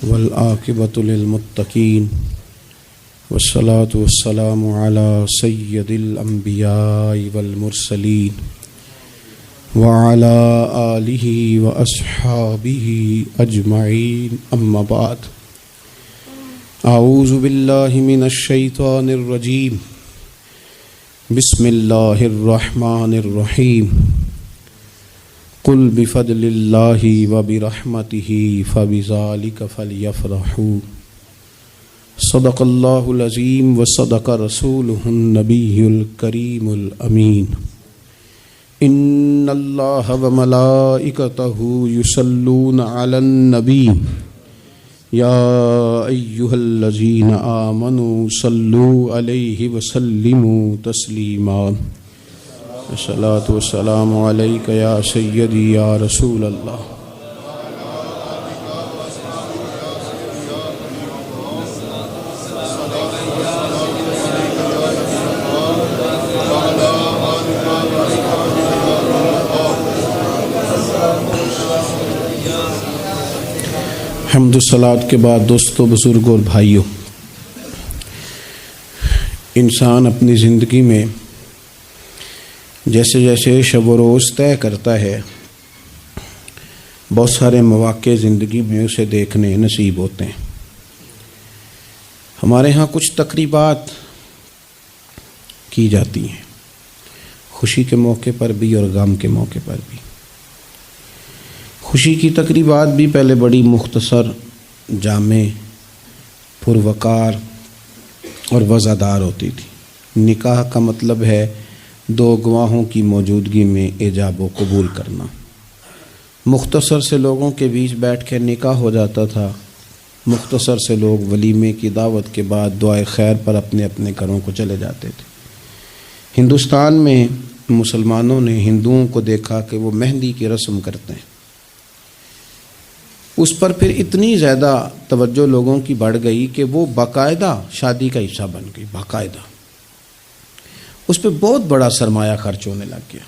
والعاقبۃ للمتقین والصلاة والسلام علی سید الانبیاء والمرسلین وعلی آلہ واصحابہ اجمعین اما بعد اعوذ باللہ من الشیطان الرجیم بسم اللہ الرحمن الرحیم قل بفضل اللہ وبرحمتہ فبذلک فلیفرحوا صدق اللہ العظیم وصدق رسولہ النبی الکریم الامین ان اللہ وملائکتہ یصلون علی النبی یا ایہا الذین آمنوا صلوا علیہ وسلموا تسلیما الصلاۃ والسلام علیک یا سیدی یا رسول اللہ. حمد و صلوات کے بعد دوستو، بزرگوں اور بھائیوں، انسان اپنی زندگی میں جیسے جیسے شب و روز طے کرتا ہے، بہت سارے مواقع زندگی میں اسے دیکھنے نصیب ہوتے ہیں. ہمارے ہاں کچھ تقریبات کی جاتی ہیں، خوشی کے موقع پر بھی اور غم کے موقع پر بھی. خوشی کی تقریبات بھی پہلے بڑی مختصر، جامع، پروقار اور وزادار ہوتی تھی. نکاح کا مطلب ہے دو گواہوں کی موجودگی میں ایجاب و قبول کرنا. مختصر سے لوگوں کے بیچ بیٹھ کے نکاح ہو جاتا تھا. مختصر سے لوگ ولیمے کی دعوت کے بعد دعائے خیر پر اپنے اپنے گھروں کو چلے جاتے تھے. ہندوستان میں مسلمانوں نے ہندوؤں کو دیکھا کہ وہ مہندی کی رسم کرتے ہیں. اس پر پھر اتنی زیادہ توجہ لوگوں کی بڑھ گئی کہ وہ باقاعدہ شادی کا حصہ بن گئی. باقاعدہ اس پہ بہت بڑا سرمایہ خرچ ہونے لگ گیا.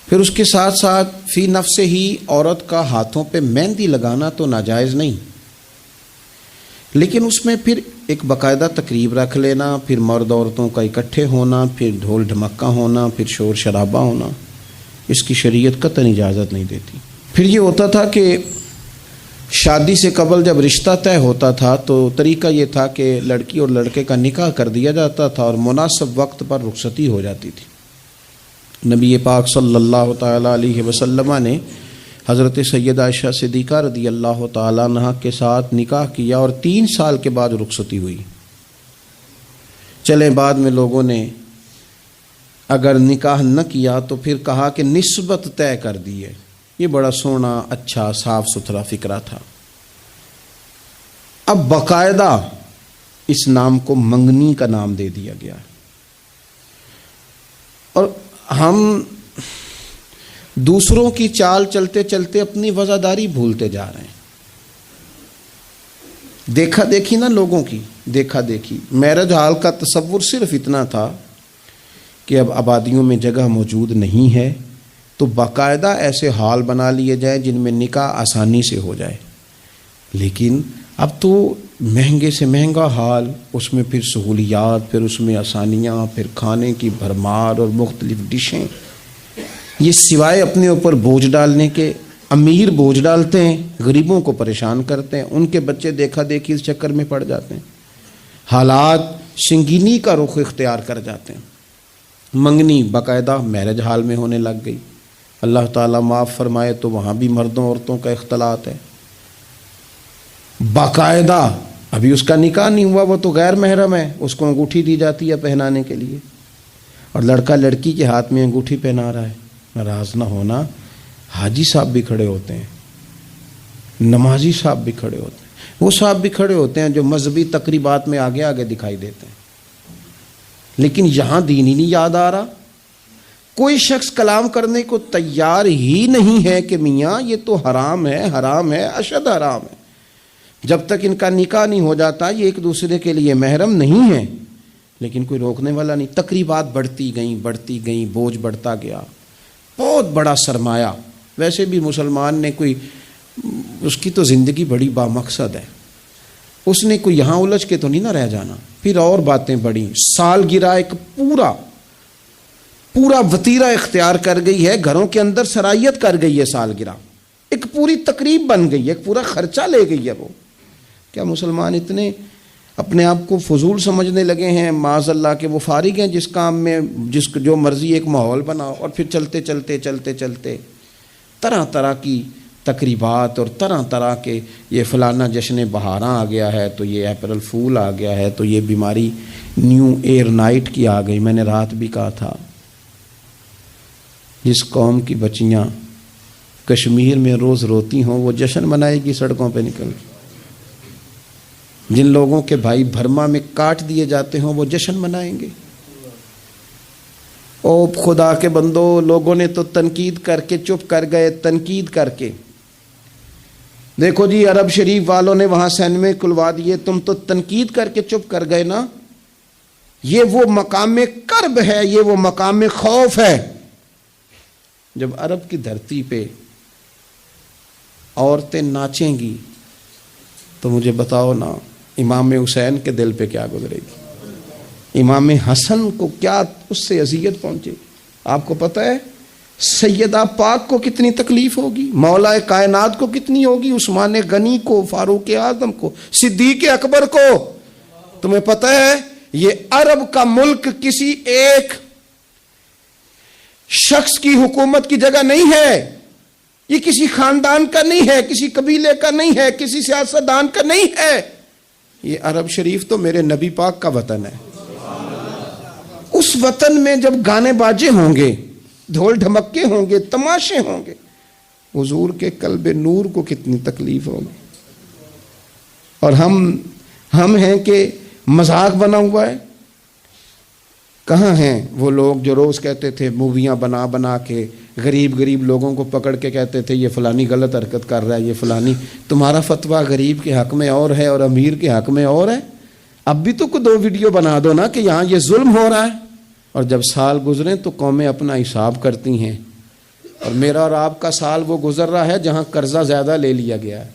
پھر اس کے ساتھ ساتھ فی نفس ہی عورت کا ہاتھوں پہ مہندی لگانا تو ناجائز نہیں، لیکن اس میں پھر ایک باقاعدہ تقریب رکھ لینا، پھر مرد عورتوں کا اکٹھے ہونا، پھر ڈھول ڈھمکا ہونا، پھر شور شرابہ ہونا، اس کی شریعت قطعاً اجازت نہیں دیتی. پھر یہ ہوتا تھا کہ شادی سے قبل جب رشتہ طے ہوتا تھا تو طریقہ یہ تھا کہ لڑکی اور لڑکے کا نکاح کر دیا جاتا تھا اور مناسب وقت پر رخصتی ہو جاتی تھی. نبی پاک صلی اللہ تعالیٰ علیہ وسلم نے حضرت سیدہ عائشہ صدیقہ رضی اللہ تعالیٰ عنہا کے ساتھ نکاح کیا اور 3 سال کے بعد رخصتی ہوئی. چلے بعد میں لوگوں نے اگر نکاح نہ کیا تو پھر کہا کہ نسبت طے کر دی ہے. یہ بڑا سونا، اچھا، صاف ستھرا فکرہ تھا. اب باقاعدہ اس نام کو منگنی کا نام دے دیا گیا اور ہم دوسروں کی چال چلتے چلتے اپنی وزاداری بھولتے جا رہے ہیں. دیکھا دیکھی نا لوگوں کی، دیکھا دیکھی. میرج ہال کا تصور صرف اتنا تھا کہ اب آبادیوں میں جگہ موجود نہیں ہے تو باقاعدہ ایسے ہال بنا لیے جائیں جن میں نکاح آسانی سے ہو جائے. لیکن اب تو مہنگے سے مہنگا ہال، اس میں پھر سہولیات، پھر اس میں آسانیاں، پھر کھانے کی بھرمار اور مختلف ڈشیں. یہ سوائے اپنے اوپر بوجھ ڈالنے کے، امیر بوجھ ڈالتے ہیں، غریبوں کو پریشان کرتے ہیں. ان کے بچے دیکھا دیکھی اس چکر میں پڑ جاتے ہیں. حالات سنگینی کا رخ اختیار کر جاتے ہیں. منگنی باقاعدہ میرج ہال میں ہونے لگ گئی. اللہ تعالیٰ معاف فرمائے تو وہاں بھی مردوں عورتوں کا اختلاط ہے. باقاعدہ ابھی اس کا نکاح نہیں ہوا، وہ تو غیر محرم ہے، اس کو انگوٹھی دی جاتی ہے پہنانے کے لیے، اور لڑکا لڑکی کے ہاتھ میں انگوٹھی پہنا رہا ہے. ناراض نہ ہونا، حاجی صاحب بھی کھڑے ہوتے ہیں، نمازی صاحب بھی کھڑے ہوتے ہیں، وہ صاحب بھی کھڑے ہوتے ہیں جو مذہبی تقریبات میں آگے آگے دکھائی دیتے ہیں. لیکن یہاں دین ہی نہیں یاد آ رہا. کوئی شخص کلام کرنے کو تیار ہی نہیں ہے کہ میاں یہ تو حرام ہے، حرام ہے، اشد حرام ہے. جب تک ان کا نکاح نہیں ہو جاتا یہ ایک دوسرے کے لیے محرم نہیں ہے. لیکن کوئی روکنے والا نہیں. تقریبات بڑھتی گئیں، بوجھ بڑھتا گیا. بہت بڑا سرمایہ. ویسے بھی مسلمان نے کوئی اس کی تو زندگی بڑی بامقصد ہے، اس نے کوئی یہاں الجھ کے تو نہیں نہ رہ جانا. پھر اور باتیں بڑی، سالگرہ ایک پورا وتیرہ اختیار کر گئی ہے، گھروں کے اندر سرائیت کر گئی ہے. سالگرہ ایک پوری تقریب بن گئی ہے، ایک پورا خرچہ لے گئی ہے. وہ کیا مسلمان اتنے اپنے آپ کو فضول سمجھنے لگے ہیں معاذ اللہ کہ وہ فارغ ہیں جس کام میں جو مرضی ایک ماحول بناؤ، اور پھر چلتے طرح طرح کی تقریبات اور طرح طرح کے یہ فلانا جشن بہاراں آ گیا ہے، تو یہ اپریل فول آ گیا ہے، تو یہ بیماری نیو ایئر نائٹ کی آ گئی. میں نے رات بھی کہا تھا، جس قوم کی بچیاں کشمیر میں روز روتی ہوں وہ جشن منائے گی سڑکوں پہ نکل کے. جن لوگوں کے بھائی برما میں کاٹ دیے جاتے ہوں وہ جشن منائیں گے. او خدا کے بندو، لوگوں نے تو تنقید کر کے چپ کر گئے. تنقید کر کے دیکھو جی، عرب شریف والوں نے وہاں سینمے کھلوا دیے، تم تو تنقید کر کے چپ کر گئے نا. یہ وہ مقام کرب ہے، یہ وہ مقام خوف ہے. جب عرب کی دھرتی پہ عورتیں ناچیں گی تو مجھے بتاؤ نا امام حسین کے دل پہ کیا گزرے گی، امام حسن کو کیا اس سے اذیت پہنچے گی. آپ کو پتہ ہے سیدہ پاک کو کتنی تکلیف ہوگی، مولا کائنات کو کتنی ہوگی، عثمان غنی کو، فاروق اعظم کو، صدیق اکبر کو. تمہیں پتہ ہے یہ عرب کا ملک کسی ایک شخص کی حکومت کی جگہ نہیں ہے، یہ کسی خاندان کا نہیں ہے، کسی قبیلے کا نہیں ہے، کسی سیاستدان کا نہیں ہے. یہ عرب شریف تو میرے نبی پاک کا وطن ہے. اس وطن میں جب گانے باجے ہوں گے، ڈھول ڈھمکے ہوں گے، تماشے ہوں گے، حضور کے قلب نور کو کتنی تکلیف ہوگی. اور ہم ہیں کہ مذاق بنا ہوا ہے. کہاں ہیں وہ لوگ جو روز کہتے تھے موویاں بنا کے غریب لوگوں کو پکڑ کے کہتے تھے یہ فلانی غلط حرکت کر رہا ہے، یہ فلانی. تمہارا فتویٰ غریب کے حق میں اور ہے اور امیر کے حق میں اور ہے. اب بھی تو کوئی 2 ویڈیو بنا دو نا کہ یہاں یہ ظلم ہو رہا ہے. اور جب سال گزریں تو قومیں اپنا حساب کرتی ہیں. اور میرا اور آپ کا سال وہ گزر رہا ہے جہاں قرضہ زیادہ لے لیا گیا ہے،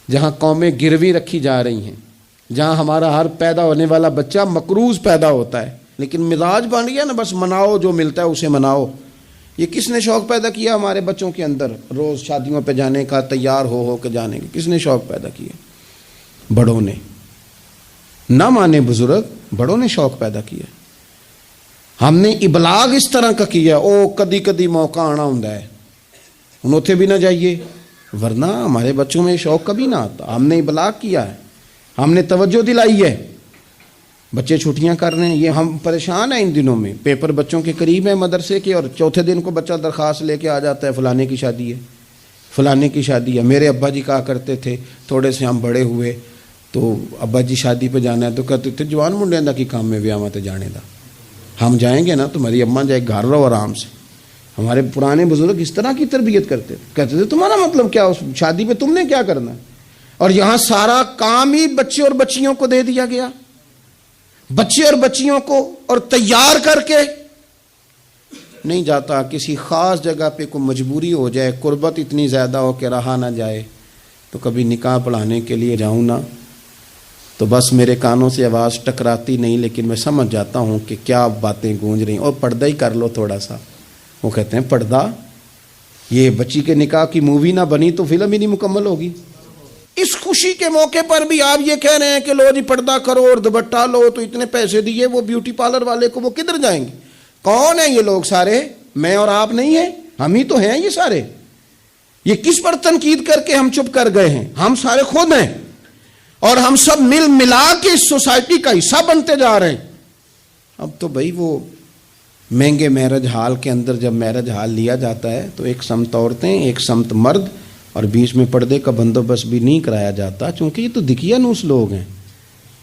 جہاں قومیں گروی رکھی جا رہی ہیں، جہاں ہمارا ہر پیدا ہونے والا بچہ مقروض پیدا ہوتا ہے. لیکن مزاج بن گیا نا، بس مناؤ جو ملتا ہے اسے مناؤ. یہ کس نے شوق پیدا کیا ہمارے بچوں کے اندر روز شادیوں پہ جانے کا، تیار ہو کے جانے کا؟ کس نے شوق پیدا کیا؟ بڑوں نے. نہ مانے بزرگ، بڑوں نے شوق پیدا کیا. ہم نے ابلاغ اس طرح کا کیا، او کدی موقع آنا ہوں ہے ہن اوتھے بھی نہ جائیے، ورنہ ہمارے بچوں میں شوق کبھی نہ آتا. ہم نے ابلاغ کیا ہے، ہم نے توجہ دلائی ہے. بچے چھٹیاں کر رہے ہیں، یہ ہم پریشان ہیں ان دنوں میں. پیپر بچوں کے قریب ہیں مدرسے کے، اور چوتھے دن کو بچہ درخواست لے کے آ جاتا ہے فلانے کی شادی ہے، فلانے کی شادی ہے. میرے ابا جی کہا کرتے تھے، تھوڑے سے ہم بڑے ہوئے تو ابا جی شادی پہ جانا ہے تو کہتے تھے جوان منڈے دا کی کام میں ویاواں تے جانے دا، ہم جائیں گے نا تمہاری اماں جائے گھر رہو آرام سے. ہمارے پرانے بزرگ اس طرح کی تربیت کرتے تھے، کہتے تھے تمہارا مطلب کیا، اس شادی پہ تم نے کیا کرنا. اور یہاں سارا کام ہی بچے اور بچیوں کو دے دیا گیا، بچے اور بچیوں کو، اور تیار کر کے نہیں جاتا. کسی خاص جگہ پہ کوئی مجبوری ہو جائے، قربت اتنی زیادہ ہو کہ رہا نہ جائے، تو کبھی نکاح پڑھانے کے لیے جاؤں نا تو بس میرے کانوں سے آواز ٹکراتی نہیں، لیکن میں سمجھ جاتا ہوں کہ کیا باتیں گونج رہی ہیں. اور پردہ ہی کر لو تھوڑا سا. وہ کہتے ہیں پردہ، یہ بچی کے نکاح کی مووی نہ بنی تو فلم ہی نہیں مکمل ہوگی. اس خوشی کے موقع پر بھی آپ یہ کہہ رہے ہیں کہ لو جی پردہ کرو اور دوپٹہ لو، تو اتنے پیسے دیے وہ بیوٹی پارلر والے کو، وہ کدھر جائیں گے؟ کون ہیں یہ لوگ سارے؟ میں اور آپ نہیں ہیں، ہم ہی تو ہیں یہ سارے. یہ کس پر تنقید کر کے ہم چپ کر گئے ہیں؟ ہم سارے خود ہیں، اور ہم سب مل ملا کے اس سوسائٹی کا حصہ بنتے جا رہے ہیں. اب تو بھائی وہ مہنگے میرج ہال کے اندر جب میرج ہال لیا جاتا ہے تو ایک سمت عورتیں، ایک سمت مرد، اور بیچ میں پردے کا بندوبست بھی نہیں کرایا جاتا، چونکہ یہ تو دکھیا نوس لوگ ہیں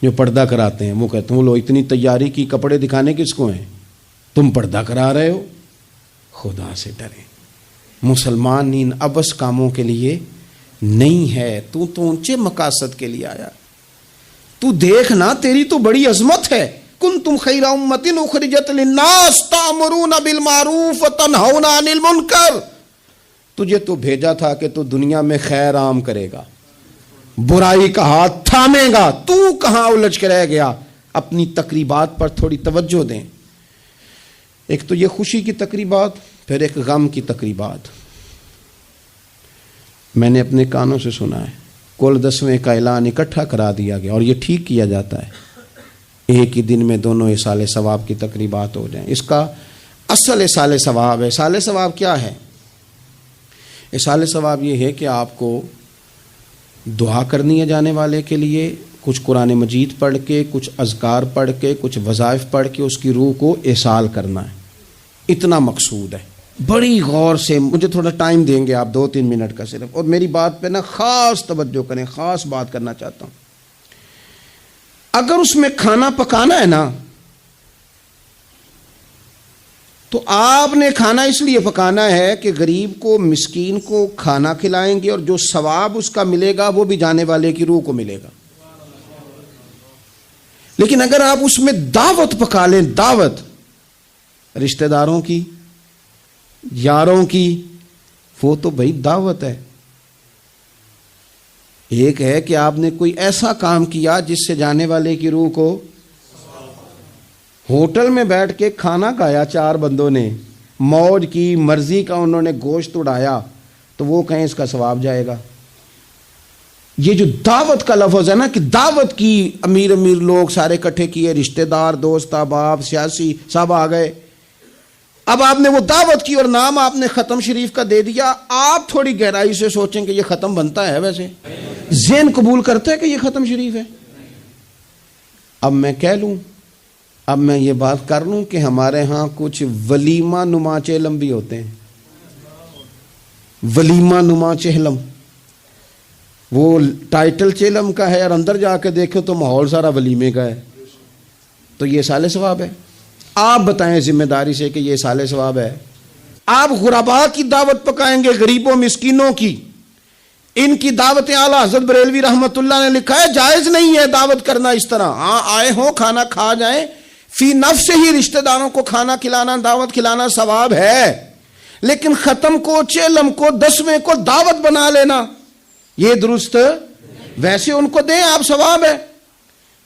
جو پردہ کراتے ہیں. وہ کہتے ہیں وہ لو اتنی تیاری کی، کپڑے دکھانے کس کو ہیں؟ تم پردہ کرا رہے ہو. خدا سے ڈریں. مسلمان ان ابس کاموں کے لیے نہیں ہے. تو اونچے مقاصد کے لیے آیا. تو دیکھنا تیری تو بڑی عظمت ہے. کنتم خیر امۃ اخرجت للناس تأمرون بالمعروف وتنہون عن المنکر. تجھے تو بھیجا تھا کہ تو دنیا میں خیر عام کرے گا، برائی کا ہاتھ تھامے گا، تو کہاں الجھ کے رہ گیا؟ اپنی تقریبات پر تھوڑی توجہ دیں. ایک تو یہ خوشی کی تقریبات، پھر ایک غم کی تقریبات. میں نے اپنے کانوں سے سنا ہے کل 10ویں کا اعلان اکٹھا کرا دیا گیا، اور یہ ٹھیک کیا جاتا ہے، ایک ہی دن میں دونوں اصال ثواب کی تقریبات ہو جائیں. اس کا اصل اصال ثواب ہے. اصال ثواب کیا ہے؟ اصال ثواب یہ ہے کہ آپ کو دعا کرنی ہے جانے والے کے لیے، کچھ قرآن مجید پڑھ کے، کچھ اذکار پڑھ کے، کچھ وظائف پڑھ کے اس کی روح کو اصال کرنا ہے. اتنا مقصود ہے. بڑی غور سے، مجھے تھوڑا ٹائم دیں گے آپ 2-3 منٹ کا صرف، اور میری بات پہ نا خاص توجہ کریں، خاص بات کرنا چاہتا ہوں. اگر اس میں کھانا پکانا ہے نا، تو آپ نے کھانا اس لیے پکانا ہے کہ غریب کو، مسکین کو کھانا کھلائیں گے، اور جو ثواب اس کا ملے گا وہ بھی جانے والے کی روح کو ملے گا. لیکن اگر آپ اس میں دعوت پکا لیں، دعوت رشتہ داروں کی، یاروں کی، وہ تو بھائی دعوت ہے. ایک ہے کہ آپ نے کوئی ایسا کام کیا جس سے جانے والے کی روح کو، ہوٹل میں بیٹھ کے کھانا کھایا 4 بندوں نے، موج کی، مرضی کا انہوں نے گوشت اڑایا، تو وہ کہیں اس کا ثواب جائے گا. یہ جو دعوت کا لفظ ہے نا، کہ دعوت کی، امیر لوگ سارے اکٹھے کیے، رشتہ دار، دوست احباب، سیاسی سب آ گئے. اب آپ نے وہ دعوت کی اور نام آپ نے ختم شریف کا دے دیا. آپ تھوڑی گہرائی سے سوچیں کہ یہ ختم بنتا ہے؟ ویسے ذہن قبول کرتا ہے کہ یہ ختم شریف ہے؟ اب میں کہہ لوں، اب میں یہ بات کر لوں کہ ہمارے ہاں کچھ ولیمہ نما چہلم بھی ہوتے ہیں. ولیمہ نما چہلم، وہ ٹائٹل چہلم کا ہے اور اندر جا کے دیکھو تو ماحول سارا ولیمے کا ہے. تو یہ سال ثواب ہے؟ آپ بتائیں ذمہ داری سے کہ یہ سال ثواب ہے؟ آپ غرباء کی دعوت پکائیں گے، غریبوں مسکینوں کی، ان کی دعوتیں اعلیٰ حضرت بریلوی رحمت اللہ نے لکھا ہے جائز نہیں ہے دعوت کرنا اس طرح. ہاں آئے ہوں کھانا کھا جائیں، فی نفس ہی رشتہ داروں کو کھانا کھلانا، دعوت کھلانا ثواب ہے. لیکن ختم کو، چہلم کو، 10ویں کو دعوت بنا لینا یہ درست؟ ویسے ان کو دیں آپ، ثواب ہے.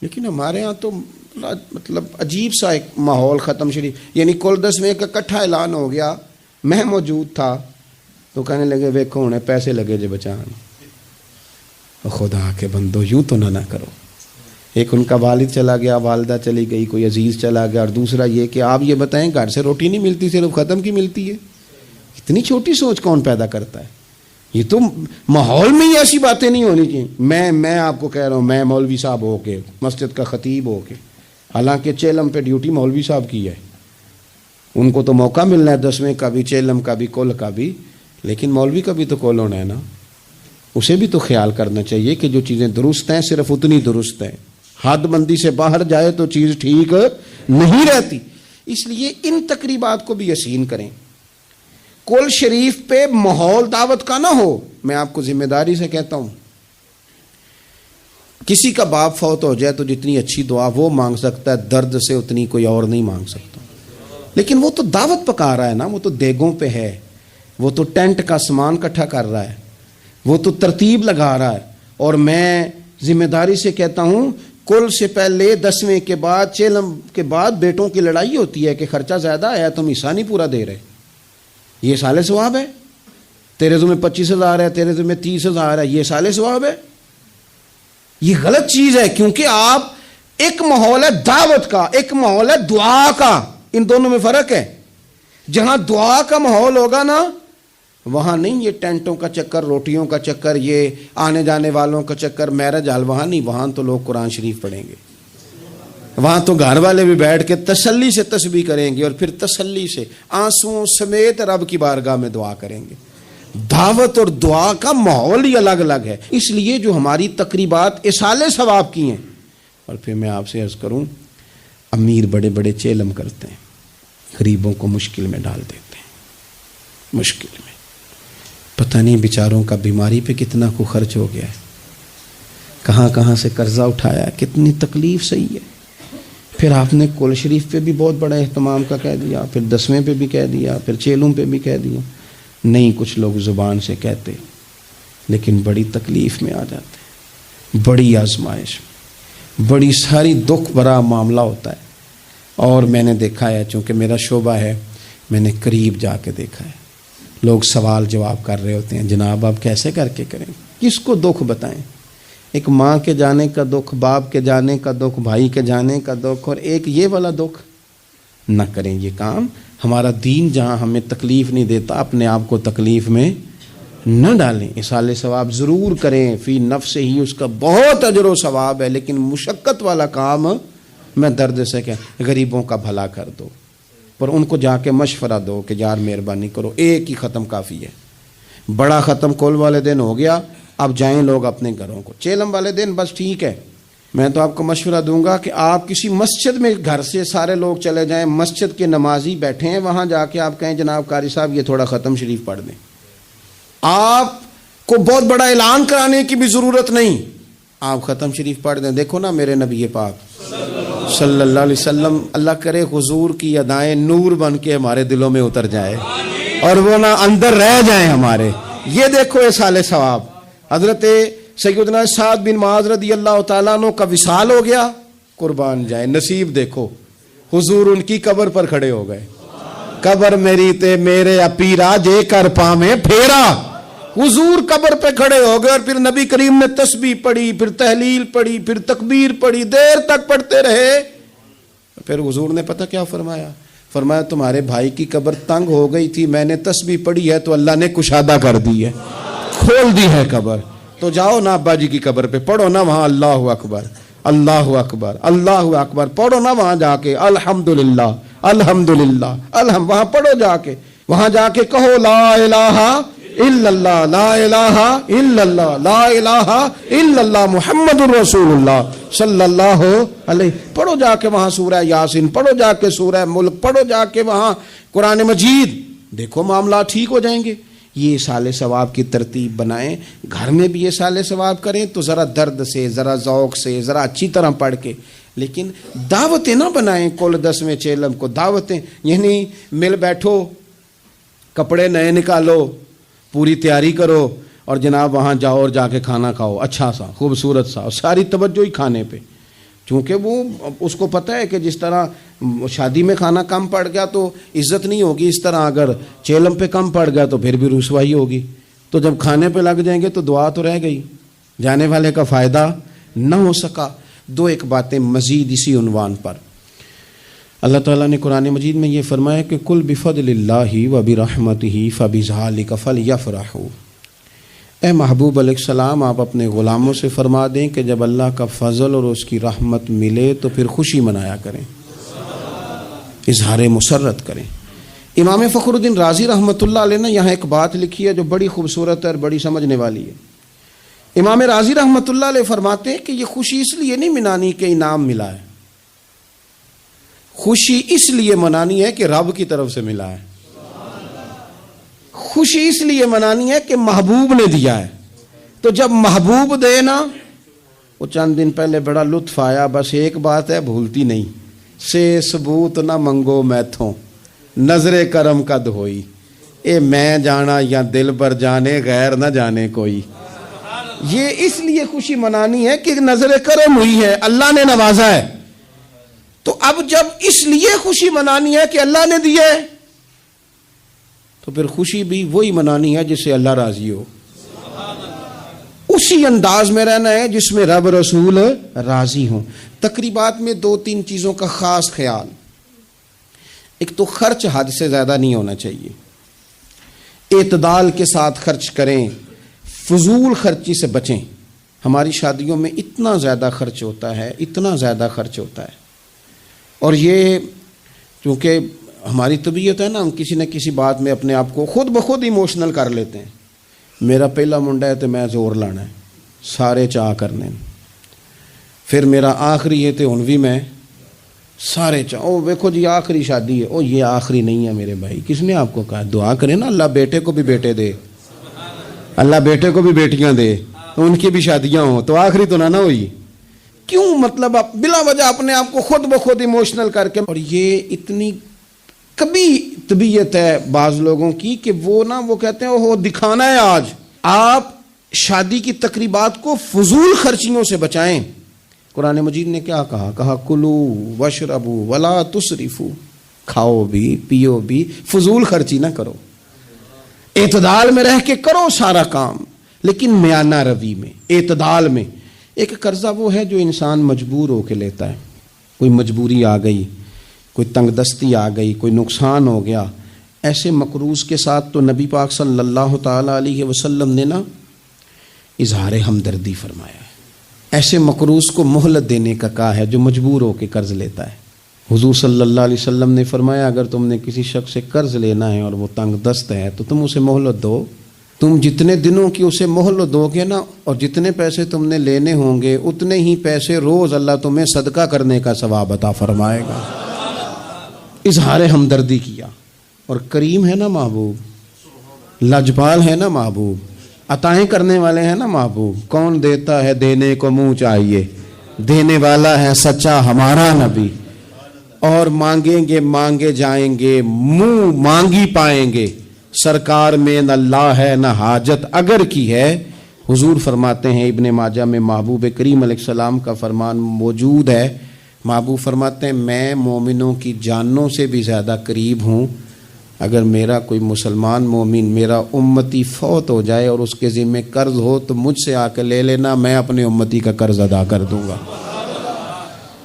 لیکن ہمارے ہاں تو مطلب عجیب سا ایک ماحول ختم شریف، یعنی کل 10ویں کا اکٹھا اعلان ہو گیا، میں موجود تھا، تو کہنے لگے ویکھو ہونے پیسے لگے جے بچان. خدا کے بندو یوں تو نہ کرو. ایک ان کا والد چلا گیا، والدہ چلی گئی، کوئی عزیز چلا گیا، اور دوسرا یہ کہ آپ یہ بتائیں گھر سے روٹی نہیں ملتی، صرف ختم کی ملتی ہے. اتنی چھوٹی سوچ کون پیدا کرتا ہے؟ یہ تو ماحول میں ہی ایسی باتیں نہیں ہونی چاہیے. میں آپ کو کہہ رہا ہوں، میں مولوی صاحب ہو کے، مسجد کا خطیب ہو کے، حالانکہ چہلم پہ ڈیوٹی مولوی صاحب کی ہے، ان کو تو موقع ملنا ہے 10ویں کا بھی، چہلم کا بھی، کل کا بھی، لیکن مولوی کا بھی تو کل ہونا ہے نا. اسے بھی تو خیال کرنا چاہیے کہ جو چیزیں درست ہیں صرف اتنی درست ہیں، حد بندی سے باہر جائے تو چیز ٹھیک نہیں رہتی. اس لیے ان تقریبات کو بھی یقین کریں. کل شریف پہ ماحول دعوت کا نہ ہو. میں آپ کو ذمہ داری سے کہتا ہوں، کسی کا باپ فوت ہو جائے تو جتنی اچھی دعا وہ مانگ سکتا ہے، درد سے اتنی کوئی اور نہیں مانگ سکتا. لیکن وہ تو دعوت پکا رہا ہے نا، وہ تو دیگوں پہ ہے، وہ تو ٹینٹ کا سامان اکٹھا کر رہا ہے، وہ تو ترتیب لگا رہا ہے. اور میں ذمہ داری سے کہتا ہوں، کل سے پہلے 10ویں کے بعد، چہلم کے بعد بیٹوں کی لڑائی ہوتی ہے کہ خرچہ زیادہ آیا، تم حصہ نہیں پورا دے رہے. یہ سال ثواب ہے؟ تیرے ذمہ 25,000 ہے، تیرے ذمہ 30,000 ہے، یہ سال ثواب ہے؟ یہ غلط چیز ہے. کیونکہ آپ، ایک ماحول ہے دعوت کا، ایک ماحول ہے دعا کا، ان دونوں میں فرق ہے. جہاں دعا کا ماحول ہوگا نا، وہاں نہیں یہ ٹینٹوں کا چکر، روٹیوں کا چکر، یہ آنے جانے والوں کا چکر، میرج حال، وہاں نہیں. وہاں تو لوگ قرآن شریف پڑھیں گے، وہاں تو گھر والے بھی بیٹھ کے تسلی سے تسبیح کریں گے، اور پھر تسلی سے آنسوؤں سمیت رب کی بارگاہ میں دعا کریں گے. دعوت اور دعا کا ماحول ہی الگ الگ ہے. اس لیے جو ہماری تقریبات اصال ثواب کی ہیں. اور پھر میں آپ سے عرض کروں، امیر بڑے بڑے چہلم کرتے ہیں، غریبوں کو مشکل میں ڈال دیتے ہیں. مشکل میں پتہ نہیں بیچاروں کا بیماری پہ کتنا کو خرچ ہو گیا ہے، کہاں کہاں سے قرضہ اٹھایا ہے، کتنی تکلیف صحیح ہے. پھر آپ نے کل شریف پہ بھی بہت بڑا اہتمام کا کہہ دیا، پھر 10ویں پہ بھی کہہ دیا، پھر چہلم پہ بھی کہہ دیا. نہیں کچھ لوگ زبان سے کہتے لیکن بڑی تکلیف میں آ جاتے، بڑی آزمائش، بڑی ساری دکھ بھرا معاملہ ہوتا ہے۔ اور میں نے دیکھا ہے، چونکہ میرا شعبہ ہے، میں نے قریب جا کے دیکھا ہے، لوگ سوال جواب کر رہے ہوتے ہیں، جناب آپ کیسے کر کے کریں، کس کو دکھ بتائیں؟ ایک ماں کے جانے کا دکھ، باپ کے جانے کا دکھ، بھائی کے جانے کا دکھ، اور ایک یہ والا دکھ۔ نہ کریں یہ کام۔ ہمارا دین جہاں ہمیں تکلیف نہیں دیتا، اپنے آپ کو تکلیف میں نہ ڈالیں۔ اصالِ ثواب ضرور کریں، فی نفس ہی اس کا بہت اجر و ثواب ہے، لیکن مشقت والا کام میں درد سے کہ غریبوں کا بھلا کر دو، پر ان کو جا کے مشورہ دو کہ یار مہربانی کرو، ایک ہی ختم کافی ہے، بڑا ختم کل والے دن ہو گیا، اب جائیں لوگ اپنے گھروں کو، چیلم والے دن بس ٹھیک ہے۔ میں تو آپ کو مشورہ دوں گا کہ آپ کسی مسجد میں گھر سے سارے لوگ چلے جائیں، مسجد کے نمازی بیٹھے ہیں وہاں جا کے آپ کہیں جناب قاری صاحب یہ تھوڑا ختم شریف پڑھ دیں۔ آپ کو بہت بڑا اعلان کرانے کی بھی ضرورت نہیں، آپ ختم شریف پڑھ دیں۔ دیکھو نا میرے نبی پاک صلی اللہ علیہ وسلم، اللہ کرے حضور کی ادائیں نور بن کے ہمارے دلوں میں اتر جائے اور وہ نہ اندر رہ جائیں ہمارے۔ یہ دیکھو اصالِ ثواب۔ حضرت سیدنا سعد بن معاذ رضی اللہ تعالیٰ عنہ کا وصال ہو گیا، قربان جائے، نصیب دیکھو، حضور ان کی قبر پر کھڑے ہو گئے۔ قبر میری تے میرے اپیرا جے کر پامے پھیرا، حضور قبر پہ کھڑے ہو گئے، اور پھر نبی کریم نے تسبیح پڑھی، پھر تحلیل پڑھی، پھر تکبیر پڑھی، دیر تک پڑھتے رہے۔ پھر حضور نے پتہ کیا فرمایا؟ فرمایا تمہارے بھائی کی قبر تنگ ہو گئی تھی، میں نے تسبیح پڑھی ہے تو اللہ نے کشادہ کر دی ہے، کھول دی ہے قبر، تو جاؤ نا ابا جی کی قبر پہ پڑھو نا وہاں اللہ اکبر اللہ اکبر اللہ اکبر، پڑھو نا وہاں جا کے الحمدللہ الحمدللہ وہاں پڑھو جا کے، وہاں جا کے کہو لا الہ الا اللہ لا الہ الا اللہ لا الہ الا اللہ محمد الرسول اللہ صلی اللہ علیہ، پڑھو جا کے وہاں سورہ یاسین، پڑھو جا کے سورہ ملک، پڑھو جا کے وہاں قرآن مجید، دیکھو معاملات ٹھیک ہو جائیں گے۔ یہ اصالِ ثواب کی ترتیب بنائیں، گھر میں بھی اصالِ ثواب کریں تو ذرا درد سے، ذرا ذوق سے، ذرا اچھی طرح پڑھ کے، لیکن دعوتیں نہ بنائیں کل 10ویں چیلم کو، دعوتیں یعنی مل بیٹھو، کپڑے نئے نکالو، پوری تیاری کرو، اور جناب وہاں جاؤ اور جا کے کھانا کھاؤ اچھا سا خوبصورت سا، اور ساری توجہ ہی کھانے پہ، چونکہ وہ اس کو پتہ ہے کہ جس طرح شادی میں کھانا کم پڑ گیا تو عزت نہیں ہوگی، اس طرح اگر چیلم پہ کم پڑ گیا تو پھر بھی رسوائی ہوگی، تو جب کھانے پہ لگ جائیں گے تو دعا تو رہ گئی، جانے والے کا فائدہ نہ ہو سکا۔ دو ایک باتیں مزید اسی عنوان پر، اللہ تعالیٰ نے قرآن مجید میں یہ فرمایا کہ کل بفضل اللہ وبرحمتہ فبذلک فلیفرحوا، اے محبوب علیہ السلام آپ اپنے غلاموں سے فرما دیں کہ جب اللہ کا فضل اور اس کی رحمت ملے تو پھر خوشی منایا کریں، اظہار مسرت کریں۔ امام فخر الدین رازی رحمۃ اللہ علیہ نے یہاں ایک بات لکھی ہے جو بڑی خوبصورت ہے اور بڑی سمجھنے والی ہے۔ امام رازی رحمۃ اللہ علیہ فرماتے ہیں کہ یہ خوشی اس لیے نہیں منانی کہ انعام ملا ہے، خوشی اس لیے منانی ہے کہ رب کی طرف سے ملا ہے، خوشی اس لیے منانی ہے کہ محبوب نے دیا ہے، تو جب محبوب دے نا، وہ چند دن پہلے بڑا لطف آیا، بس ایک بات ہے بھولتی نہیں، سے ثبوت نہ منگو میتھوں نظر کرم قد ہوئی، اے میں جانا یا دل بر جانے غیر نہ جانے کوئی۔ یہ اس لیے خوشی منانی ہے کہ نظر کرم ہوئی ہے، اللہ نے نوازا ہے، تو اب جب اس لیے خوشی منانی ہے کہ اللہ نے دیے تو پھر خوشی بھی وہی منانی ہے جس سے اللہ راضی ہو، اسی انداز میں رہنا ہے جس میں رب رسول راضی ہوں۔ تقریبات میں 2-3 چیزوں کا خاص خیال، ایک تو خرچ حد سے زیادہ نہیں ہونا چاہیے، اعتدال کے ساتھ خرچ کریں، فضول خرچی سے بچیں۔ ہماری شادیوں میں اتنا زیادہ خرچ ہوتا ہے، اتنا زیادہ خرچ ہوتا ہے، اور یہ چونکہ ہماری طبیعت ہے نا، ہم کسی نہ کسی بات میں اپنے آپ کو خود بخود ایموشنل کر لیتے ہیں۔ میرا پہلا منڈا ہے تو میں زور لانا ہے، سارے چاہ کرنے، پھر میرا آخری ہے تو ہن بھی میں سارے چاہ، او دیکھو جی آخری شادی ہے، او یہ آخری نہیں ہے میرے بھائی، کس نے آپ کو کہا؟ دعا کریں نا اللہ بیٹے کو بھی بیٹے دے، اللہ بیٹے کو بھی بیٹیاں دے، تو ان کی بھی شادیاں ہوں، تو آخری تو نہ ہوئی۔ کیوں؟ مطلب آپ بلا وجہ اپنے آپ کو خود بخود ایموشنل کر کے، اور یہ اتنی کبھی طبیعت ہے بعض لوگوں کی کہ وہ کہتے ہیں وہ دکھانا ہے آج. آپ شادی کی تقریبات کو فضول خرچیوں سے بچائیں. قرآن مجید نے کیا کہا کلو وشربو ولا تسرفو، کھاؤ بھی پیو بھی، فضول خرچی نہ کرو، اعتدال میں رہ کے کرو سارا کام، لیکن میانہ روی میں، اعتدال میں. ایک قرضہ وہ ہے جو انسان مجبور ہو کے لیتا ہے، کوئی مجبوری آ گئی، کوئی تنگ دستی آ گئی، کوئی نقصان ہو گیا. ایسے مقروض کے ساتھ تو نبی پاک صلی اللہ تعالی علیہ وسلم نے نا اظہار ہمدردی فرمایا ہے. ایسے مقروض کو مہلت دینے کا کہا ہے جو مجبور ہو کے قرض لیتا ہے. حضور صلی اللہ علیہ وسلم نے فرمایا اگر تم نے کسی شخص سے قرض لینا ہے اور وہ تنگ دست ہے تو تم اسے مہلت دو. تم جتنے دنوں کی اسے مہلت دو گے نا، اور جتنے پیسے تم نے لینے ہوں گے اتنے ہی پیسے روز اللہ تمہیں صدقہ کرنے کا ثواب عطا فرمائے گا. اظہار ہمدردی کیا. اور کریم ہے نا محبوب، لاجپال ہے نا محبوب، عطائیں کرنے والے ہیں نا محبوب. کون دیتا ہے دینے کو منہ چاہیے، دینے والا ہے سچا ہمارا نبی. اور مانگیں گے مانگے جائیں گے، منہ مانگی پائیں گے. سرکار میں نہ اللہ ہے نہ حاجت اگر کی ہے. حضور فرماتے ہیں ابن ماجہ میں محبوب کریم علیہ السلام کا فرمان موجود ہے. محبوب فرماتے ہیں میں مومنوں کی جانوں سے بھی زیادہ قریب ہوں. اگر میرا کوئی مسلمان مومن میرا امتی فوت ہو جائے اور اس کے ذمہ قرض ہو تو مجھ سے آ کے لے لینا، میں اپنے امتی کا قرض ادا کر دوں گا.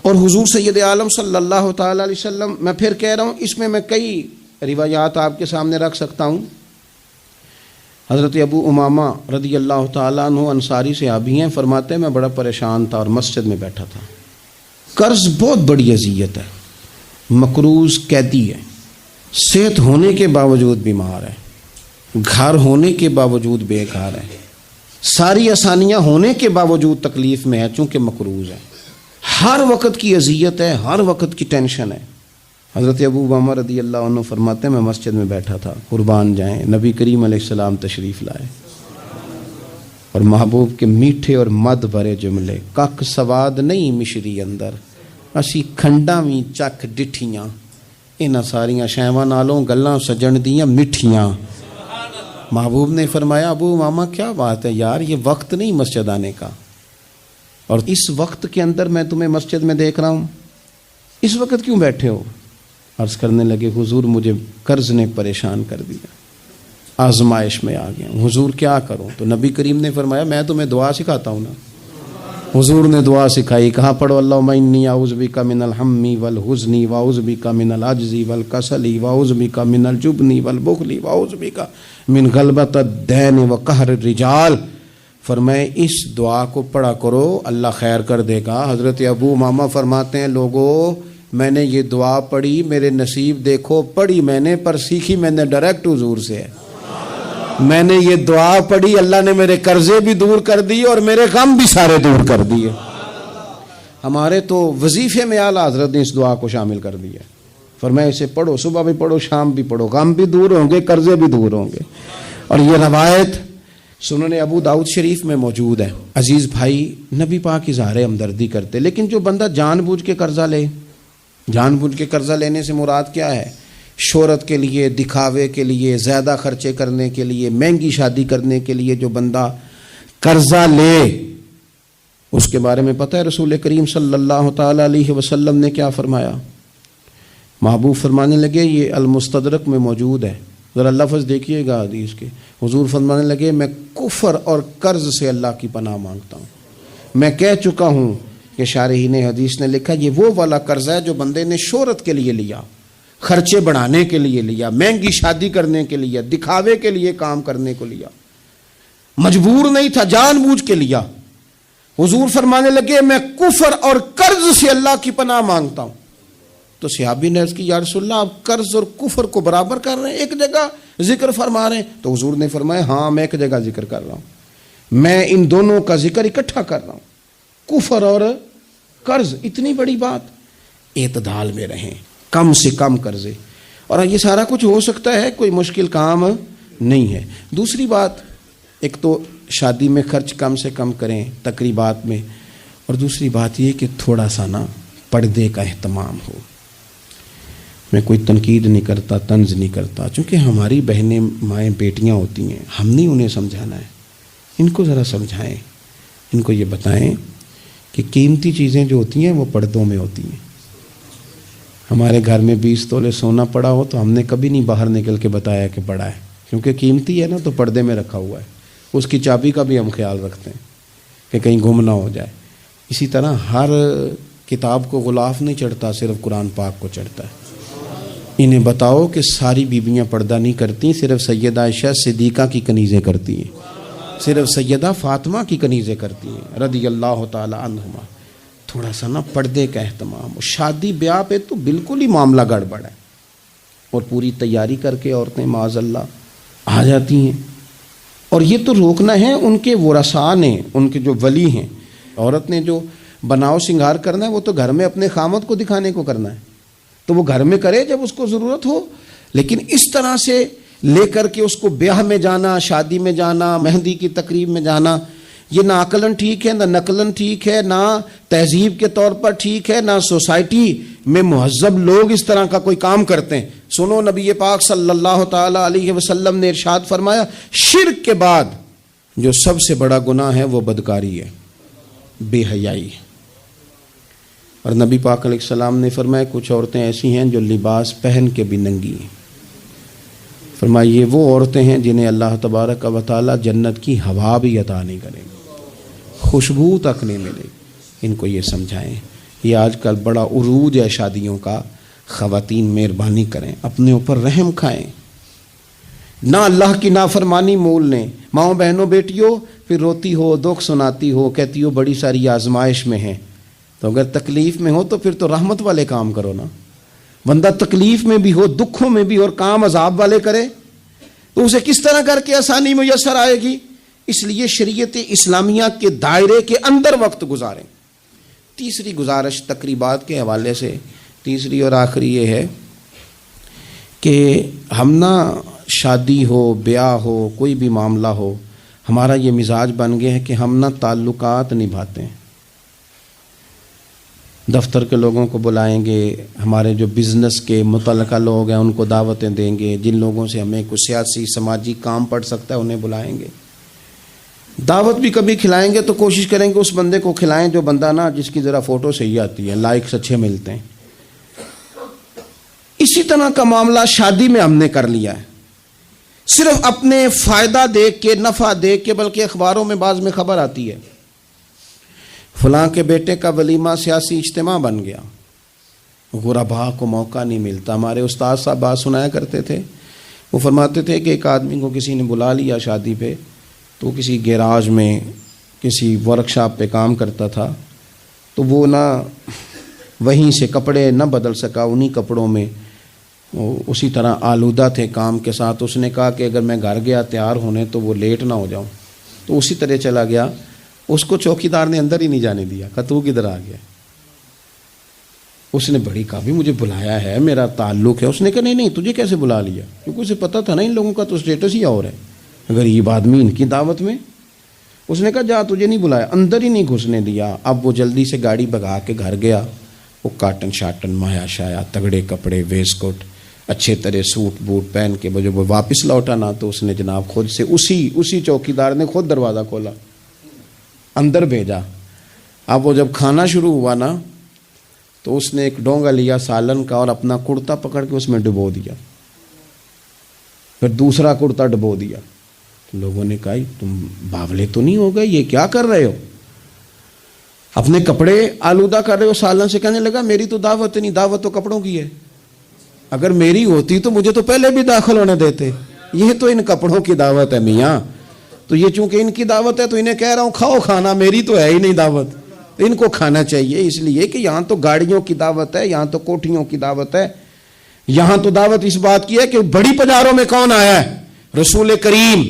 اور حضور سید عالم صلی اللہ تعالی علیہ وسلم، میں پھر کہہ رہا ہوں اس میں کئی روایات آپ کے سامنے رکھ سکتا ہوں. حضرت ابو امامہ رضی اللہ تعالیٰ عنہ انصاری صحابی ہیں، فرماتے ہیں میں بڑا پریشان تھا اور مسجد میں بیٹھا تھا. قرض بہت بڑی اذیت ہے. مقروض قیدی ہے، صحت ہونے کے باوجود بیمار ہے، گھر ہونے کے باوجود بے گھر ہے، ساری آسانیاں ہونے کے باوجود تکلیف میں ہے چونکہ مقروض ہے. ہر وقت کی اذیت ہے، ہر وقت کی ٹینشن ہے. حضرت ابو امامہ رضی اللہ عنہ فرماتے ہیں میں مسجد میں بیٹھا تھا، قربان جائیں نبی کریم علیہ السلام تشریف لائے اور محبوب کے میٹھے اور مد بھرے جملے، کک سواد نہیں مشری اندر اسی کھنڈاں وی چک ڈٹھیاں، انہاں ساریاں شیواں نالوں گلاں سجن دیاں مٹھیاں. محبوب نے فرمایا ابو امامہ کیا بات ہے یار، یہ وقت نہیں مسجد آنے کا، اور اس وقت کے اندر میں تمہیں مسجد میں دیکھ رہا ہوں، اس وقت کیوں بیٹھے ہو؟ عرض کرنے لگے حضور مجھے قرض نے پریشان کر دیا، آزمائش میں آ گیا ہوں، حضور کیا کروں؟ تو نبی کریم نے فرمایا میں تمہیں دعا سکھاتا ہوں نا. حضور نے دعا سکھائی، کہاں پڑھو اللہم انی اعوذ بک من الہم والحزن واعوذ بک من العجز والکسل واعوذ بک من الجبن والبخل واعوذ بک من غلبۃ الدین وقہر الرجال. فرمائے اس دعا کو پڑھا کرو اللہ خیر کر دے گا. حضرت ابو امامہ فرماتے ہیں لوگوں میں نے یہ دعا پڑھی، میرے نصیب دیکھو، پڑھی میں نے پر سیکھی میں نے ڈائریکٹ حضور سے ہے. میں نے یہ دعا پڑھی، اللہ نے میرے قرضے بھی دور کر دیے اور میرے غم بھی سارے دور کر دیے. ہمارے تو وظیفے میں اعلیٰ حضرت نے اس دعا کو شامل کر دیا. فرمایا اسے پڑھو، صبح بھی پڑھو شام بھی پڑھو، غم بھی دور ہوں گے قرضے بھی دور ہوں گے. اور یہ روایت سنن ابو داؤد شریف میں موجود ہے. عزیز بھائی نبی پاک اظہار ہمدردی کرتے، لیکن جو بندہ جان بوجھ کے قرضہ لے، جان بوجھ کے قرضہ لینے سے مراد کیا ہے؟ شہرت کے لیے، دکھاوے کے لیے، زیادہ خرچے کرنے کے لیے، مہنگی شادی کرنے کے لیے جو بندہ قرضہ لے اس کے بارے میں پتہ ہے رسول کریم صلی اللہ تعالی علیہ وسلم نے کیا فرمایا؟ محبوب فرمانے لگے یہ المستدرک میں موجود ہے، ذرا لفظ دیکھیے گا حدیث کے. حضور فرمانے لگے میں کفر اور قرض سے اللہ کی پناہ مانگتا ہوں. میں کہہ چکا ہوں کہ شارحین حدیث نے لکھا یہ وہ والا قرض ہے جو بندے نے شہرت کے لیے لیا، خرچے بڑھانے کے لیے لیا، مہنگی شادی کرنے کے لیے، دکھاوے کے لیے کام کرنے کو لیا، مجبور نہیں تھا، جان بوجھ کے لیا. حضور فرمانے لگے میں کفر اور قرض سے اللہ کی پناہ مانگتا ہوں. تو صحابی نے عرض کی یا رسول اللہ آپ قرض اور کفر کو برابر کر رہے ہیں، ایک جگہ ذکر فرما رہے ہیں؟ تو حضور نے فرمایا ہاں میں ایک جگہ ذکر کر رہا ہوں، میں ان دونوں کا ذکر اکٹھا کر رہا ہوں، کفر اور قرض. اتنی بڑی بات، اعتدال میں رہیں، کم سے کم قرضے. اور یہ سارا کچھ ہو سکتا ہے، کوئی مشکل کام نہیں ہے. دوسری بات، ایک تو شادی میں خرچ کم سے کم کریں تقریبات میں، اور دوسری بات یہ کہ تھوڑا سا نا پردے کا اہتمام ہو. میں کوئی تنقید نہیں کرتا، طنز نہیں کرتا، چونکہ ہماری بہنیں مائیں بیٹیاں ہوتی ہیں، ہم نہیں انہیں سمجھانا ہے، ان کو ذرا سمجھائیں، ان کو یہ بتائیں کہ قیمتی چیزیں جو ہوتی ہیں وہ پردوں میں ہوتی ہیں۔ ہمارے گھر میں 20 تولے سونا پڑا ہو تو ہم نے کبھی نہیں باہر نکل کے بتایا کہ پڑا ہے، کیونکہ قیمتی ہے نا، تو پردے میں رکھا ہوا ہے، اس کی چابی کا بھی ہم خیال رکھتے ہیں کہ کہیں گم نہ ہو جائے۔ اسی طرح ہر کتاب کو غلاف نہیں چڑھتا، صرف قرآن پاک کو چڑھتا ہے۔ انہیں بتاؤ کہ ساری بیویاں پردہ نہیں کرتی، صرف سیدہ عائشہ صدیقہ کی کنیزیں کرتی ہیں، صرف سیدہ فاطمہ کی کنیزیں کرتی ہیں رضی اللہ تعالی عنہما۔ تھوڑا سا نا پردے کا اہتمام۔ شادی بیاہ پہ تو بالکل ہی معاملہ گڑبڑ ہے، اور پوری تیاری کر کے عورتیں معاذ اللہ آ جاتی ہیں، اور یہ تو روکنا ہے ان کے ورثاء نے، ان کے جو ولی ہیں۔ عورت نے جو بناؤ سنگار کرنا ہے وہ تو گھر میں اپنے خامد کو دکھانے کو کرنا ہے، تو وہ گھر میں کرے جب اس کو ضرورت ہو، لیکن اس طرح سے لے کر کے اس کو بیاہ میں جانا، شادی میں جانا، مہندی کی تقریب میں جانا، یہ نہ عقلاً ٹھیک ہے، نہ نقلاً ٹھیک ہے، نہ تہذیب کے طور پر ٹھیک ہے، نہ سوسائٹی میں مہذب لوگ اس طرح کا کوئی کام کرتے ہیں۔ سنو، نبی پاک صلی اللہ تعالی علیہ وسلم نے ارشاد فرمایا، شرک کے بعد جو سب سے بڑا گناہ ہے وہ بدکاری ہے، بے حیائی ہے۔ اور نبی پاک علیہ السلام نے فرمایا کچھ عورتیں ایسی ہیں جو لباس پہن کے بھی ننگی ہیں۔ فرمایا یہ وہ عورتیں ہیں جنہیں اللہ تبارک و تعالی جنت کی ہوا بھی عطا نہیں کرے گا، خوشبو تک نہیں ملے گی۔ ان کو یہ سمجھائیں۔ یہ آج کل بڑا عروج ہے شادیوں کا، خواتین مہربانی کریں، اپنے اوپر رحم کھائیں، نہ اللہ کی نافرمانی مول لیں۔ ماؤں بہنوں بیٹیوں، پھر روتی ہو، دکھ سناتی ہو، کہتی ہو بڑی ساری آزمائش میں ہیں، تو اگر تکلیف میں ہو تو پھر تو رحمت والے کام کرو نا۔ بندہ تکلیف میں بھی ہو، دکھوں میں بھی، اور کام عذاب والے کرے تو اسے کس طرح کر کے آسانی میسر آئے گی؟ اس لیے شریعت اسلامیہ کے دائرے کے اندر وقت گزاریں۔ تیسری گزارش تقریبات کے حوالے سے، تیسری اور آخری یہ ہے کہ ہم نہ شادی ہو، بیاہ ہو، کوئی بھی معاملہ ہو، ہمارا یہ مزاج بن گیا ہے کہ ہم نہ تعلقات نبھاتے ہیں۔ دفتر کے لوگوں کو بلائیں گے، ہمارے جو بزنس کے متعلقہ لوگ ہیں ان کو دعوتیں دیں گے، جن لوگوں سے ہمیں کوئی سیاسی سماجی کام پڑ سکتا ہے انہیں بلائیں گے، دعوت بھی کبھی کھلائیں گے تو کوشش کریں گے اس بندے کو کھلائیں جو بندہ نا جس کی ذرا فوٹو صحیح آتی ہے، لائکس اچھے ملتے ہیں۔ اسی طرح کا معاملہ شادی میں ہم نے کر لیا ہے، صرف اپنے فائدہ دیکھ کے، نفع دیکھ کے، بلکہ اخباروں میں بعض میں خبر آتی ہے فلاں کے بیٹے کا ولیمہ سیاسی اجتماع بن گیا، غرباء کو موقع نہیں ملتا۔ ہمارے استاد صاحب بات سنایا کرتے تھے، وہ فرماتے تھے کہ ایک آدمی کو کسی نے بلا لیا شادی پہ، تو کسی گیراج میں کسی ورک شاپ پہ کام کرتا تھا، تو وہ نہ وہیں سے کپڑے نہ بدل سکا، انہی کپڑوں میں اسی طرح آلودہ تھے کام کے ساتھ۔ اس نے کہا کہ اگر میں گھر گیا تیار ہونے تو وہ لیٹ نہ ہو جاؤں، تو اسی طرح چلا گیا۔ اس کو چوکیدار نے اندر ہی نہیں جانے دیا، کہا تو کدھر آ گیا؟ اس نے بڑی کہا بھی مجھے بلایا ہے، میرا تعلق ہے۔ اس نے کہا نہیں نہیں، تجھے کیسے بلا لیا؟ کیونکہ اسے پتا تھا نا ان لوگوں کا تو اسٹیٹس ہی اور ہے، غریب آدمی ان کی دعوت میں۔ اس نے کہا جا، تجھے نہیں بلایا، اندر ہی نہیں گھسنے دیا۔ اب وہ جلدی سے گاڑی بھگا کے گھر گیا، وہ کاٹن شاٹن مایا شایا تگڑے کپڑے، ویسٹ کوٹ، اچھے طرح سوٹ بوٹ پہن کے جب وہ واپس لوٹا نا تو اس نے جناب خود سے اسی چوکیدار نے خود دروازہ کھولا، اندر بھیجا۔ اب وہ جب کھانا شروع ہوا نا تو اس نے ایک ڈونگا لیا سالن کا اور اپنا کرتا پکڑ کے اس میں ڈبو دیا، پھر دوسرا کرتا ڈبو دیا۔ تو لوگوں نے کہا تم باولے تو نہیں ہو گئے، یہ کیا کر رہے ہو؟ اپنے کپڑے آلودہ کر رہے ہو سالن سے۔ کہنے لگا میری تو دعوت نہیں، دعوت تو کپڑوں کی ہے، اگر میری ہوتی تو مجھے تو پہلے بھی داخل ہونے دیتے، یہ تو ان کپڑوں کی دعوت ہے میاں، تو یہ چونکہ ان کی دعوت ہے تو انہیں کہہ رہا ہوں کھاؤ کھانا، میری تو ہے ہی نہیں دعوت، تو ان کو کھانا چاہیے۔ اس لیے کہ یہاں تو گاڑیوں کی دعوت ہے، یہاں تو کوٹھیوں کی دعوت ہے، یہاں تو دعوت اس بات کی ہے کہ بڑی پجاروں میں کون آیا ہے؟ رسول کریم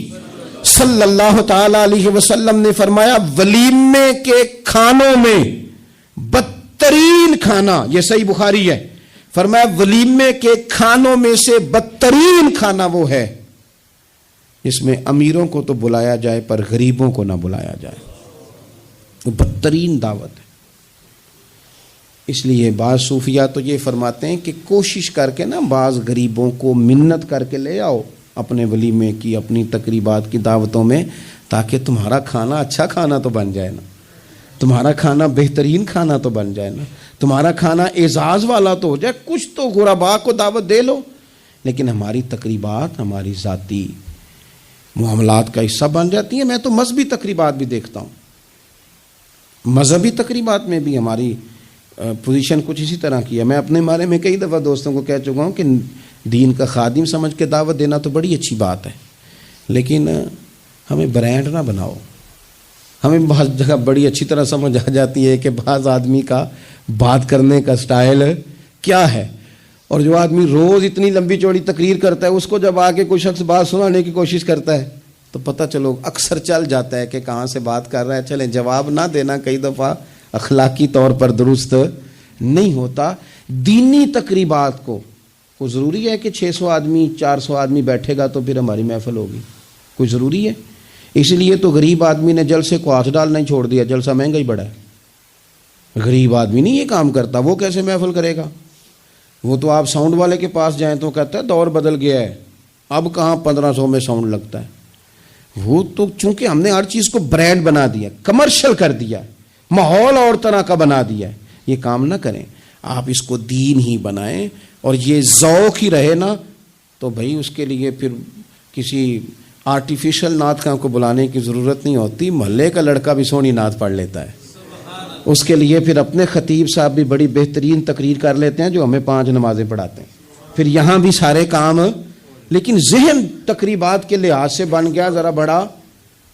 صلی اللہ تعالی علیہ وسلم نے فرمایا ولیمے کے کھانوں میں بدترین کھانا، یہ صحیح بخاری ہے، فرمایا ولیمے کے کھانوں میں سے بدترین کھانا وہ ہے جس میں امیروں کو تو بلایا جائے پر غریبوں کو نہ بلایا جائے، وہ بدترین دعوت ہے۔ اس لیے بعض صوفیہ تو یہ فرماتے ہیں کہ کوشش کر کے نا بعض غریبوں کو منت کر کے لے آؤ اپنے ولیمے کی، اپنی تقریبات کی دعوتوں میں، تاکہ تمہارا کھانا اچھا کھانا تو بن جائے نا، تمہارا کھانا بہترین کھانا تو بن جائے نا، تمہارا کھانا اعزاز والا تو ہو جائے، کچھ تو غربا کو دعوت دے لو۔ لیکن ہماری تقریبات ہماری ذاتی معاملات کا حصہ بن جاتی ہیں۔ میں تو مذہبی تقریبات بھی دیکھتا ہوں، مذہبی تقریبات میں بھی ہماری پوزیشن کچھ اسی طرح کی ہے۔ میں اپنے بارے میں کئی دفعہ دوستوں کو کہہ چکا ہوں کہ دین کا خادم سمجھ کے دعوت دینا تو بڑی اچھی بات ہے، لیکن ہمیں برانڈ نہ بناؤ۔ ہمیں بعض جگہ بڑی اچھی طرح سمجھ آ جاتی ہے کہ بعض آدمی کا بات کرنے کا سٹائل کیا ہے، اور جو آدمی روز اتنی لمبی چوڑی تقریر کرتا ہے، اس کو جب آگے کوئی شخص بات سنانے کی کوشش کرتا ہے تو پتہ چلو اکثر چل جاتا ہے کہ کہاں سے بات کر رہا ہے۔ چلیں، جواب نہ دینا کئی دفعہ اخلاقی طور پر درست نہیں ہوتا۔ دینی تقریبات کو ضروری ہے کہ 600 آدمی 400 آدمی بیٹھے گا تو پھر ہماری محفل ہوگی؟ کوئی ضروری ہے؟ اس لیے تو غریب آدمی نے جلسے کو ہاتھ ڈالنا ہی چھوڑ دیا، جلسہ مہنگا ہی بڑا ہے۔ غریب آدمی نہیں یہ کام کرتا، وہ کیسے محفل کرے گا؟ وہ تو آپ ساؤنڈ والے کے پاس جائیں تو کہتا ہے دور بدل گیا ہے، اب کہاں 1500 میں ساؤنڈ لگتا ہے۔ وہ تو چونکہ ہم نے ہر چیز کو برانڈ بنا دیا، کمرشل کر دیا، ماحول اور طرح کا بنا دیا ہے۔ یہ کام نہ کریں، آپ اس کو دین ہی بنائیں، اور یہ ذوق ہی رہے نا تو بھائی اس کے لیے پھر کسی آرٹیفیشل نعت خاں کو بلانے کی ضرورت نہیں ہوتی۔ محلے کا لڑکا بھی سونی نعت پڑھ لیتا ہے، اس کے لیے پھر اپنے خطیب صاحب بھی بڑی بہترین تقریر کر لیتے ہیں جو ہمیں 5 نمازیں پڑھاتے ہیں، پھر یہاں بھی سارے کام۔ لیکن ذہن تقریبات کے لحاظ سے بن گیا ذرا بڑا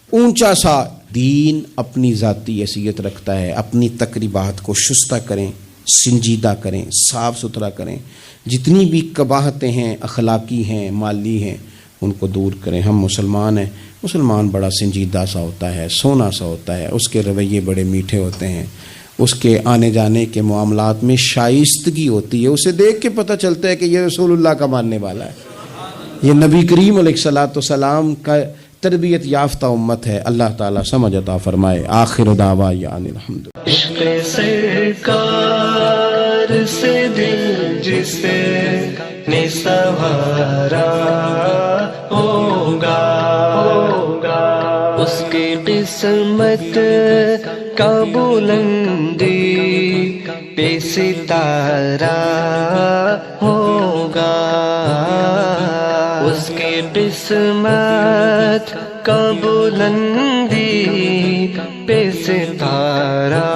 اونچا سا۔ دین اپنی ذاتی حیثیت رکھتا ہے، اپنی تقریبات کو شستہ کریں، سنجیدہ کریں، صاف ستھرا کریں، جتنی بھی قباحتیں ہیں، اخلاقی ہیں، مالی ہیں، ان کو دور کریں۔ ہم مسلمان ہیں، مسلمان بڑا سنجیدہ سا ہوتا ہے، سونا سا ہوتا ہے، اس کے رویے بڑے میٹھے ہوتے ہیں، اس کے آنے جانے کے معاملات میں شائستگی ہوتی ہے، اسے دیکھ کے پتہ چلتا ہے کہ یہ رسول اللہ کا ماننے والا ہے، یہ نبی کریم علیہ الصلوۃ والسلام کا تربیت یافتہ امت ہے۔ اللہ تعالیٰ سمجھ عطا فرمائے۔ آخر دعوانا ان الحمد للہ۔ عشق سرکار سے دل جس نے سنوارا ہوگا، اس کی قسمت کا بلندی پہ ستارہ ہوگا، اس کی قسمت کا بلندی پہ ستارہ